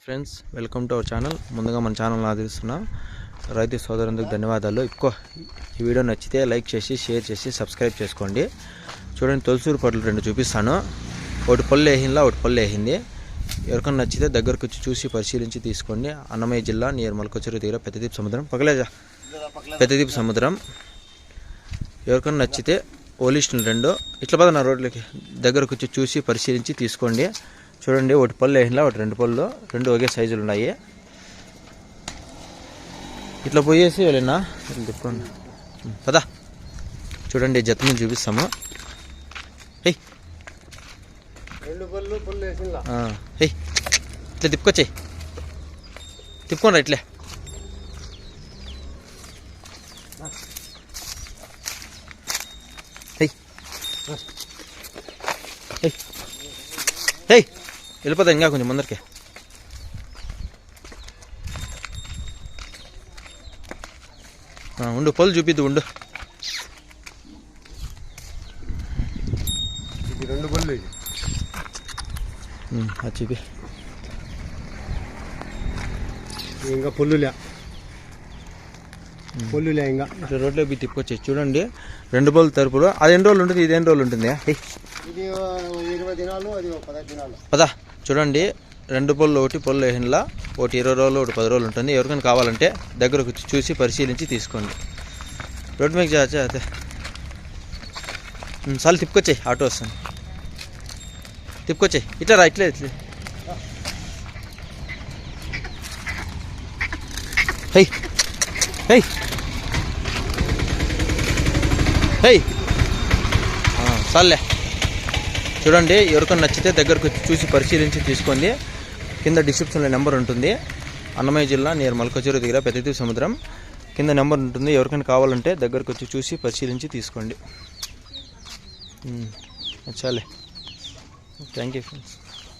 Friends, welcome to our channel. ముందుగా మన ఛానల్ని ఆదరిస్తున్న రైతు సోదరులకు ధన్యవాదాలు. ఈ వీడియో నచ్చితే లైక్ చేసి షేర్ చేసి సబ్స్క్రైబ్ చేసుకోండి. చూడండి, తొలసూరు పళ్ళు రెండు చూపిస్తాను. ఒకటి పళ్ళు వేసిందా, ఒకటి పళ్ళు వేసింది. ఎవరికైనా నచ్చితే దగ్గరకు వచ్చి చూసి పరిశీలించి తీసుకోండి. అన్నమయ్య జిల్లా నియర్ మల్కొచ్చూరు దగ్గర పెద్దదీప్ సముద్రం, పెద్దదీప్ సముద్రం. ఎవరికైనా నచ్చితే ఓలిస్టులు రెండు ఇట్లా పద నా రోడ్లకి దగ్గరకు వచ్చి చూసి పరిశీలించి తీసుకోండి. చూడండి, ఒకటి పళ్ళు వేసినా, ఒకటి రెండు పళ్ళు, రెండు ఒకే సైజులు ఉన్నాయి. ఇట్లా పోయేసి వెళ్ళినా ఇట్లా తిప్పుకోండి పదా. చూడండి, జతను చూపిస్తాము. హెయ్ హెయ్ ఇట్లా తిప్పుకొచ్చాయి, తిప్పుకోండి ఇట్లే. హెయ్ హెయ్ హెయ్ వెళ్ళిపోతా ఇంకా కొంచెం ముందరికి. ఉండు, పళ్ళు చూపిద్దు ఉండు. రెండు పళ్ళు చూపి. ఇంకా పొల్లులే ఇంకా రోడ్లో పోయి తిప్పుకొచ్చి చూడండి. రెండు పళ్ళు తరుపులు. అది ఎన్ని రోజులు ఉంటుంది, ఇది ఎన్ని రోజులు ఉంటుంది? ఇది 20 దినాలు, అది 15 దినాలు. పదా. చూడండి, రెండు పళ్ళు, ఒకటి పళ్ళు వేసినలా, ఒకటి 20 రోజులు, ఒకటి 10 రోజులు ఉంటుంది. ఎవరికైనా కావాలంటే దగ్గరకు చూసి పరిశీలించి తీసుకోండి. రోడ్ మీద అదే సార్లు తిప్పుకొచ్చాయి, ఆటో వస్తుంది. తిప్పుకొచ్చాయి ఇట్లా రా, ఇట్లే ఇట్లే. హై హై హై సార్లే. చూడండి, ఎవరికైనా నచ్చితే దగ్గరకు వచ్చి చూసి పరిశీలించి తీసుకోండి. కింద డిస్క్రిప్షన్లో నెంబర్ ఉంటుంది. అన్నమయ్య జిల్లా నియర్ మల్కొచ్చూరు దగ్గర పెద్దదీప్ సముద్రం. కింద నెంబర్ ఉంటుంది. ఎవరికైనా కావాలంటే దగ్గరకు వచ్చి చూసి పరిశీలించి తీసుకోండి. చాలే. Thank you friends.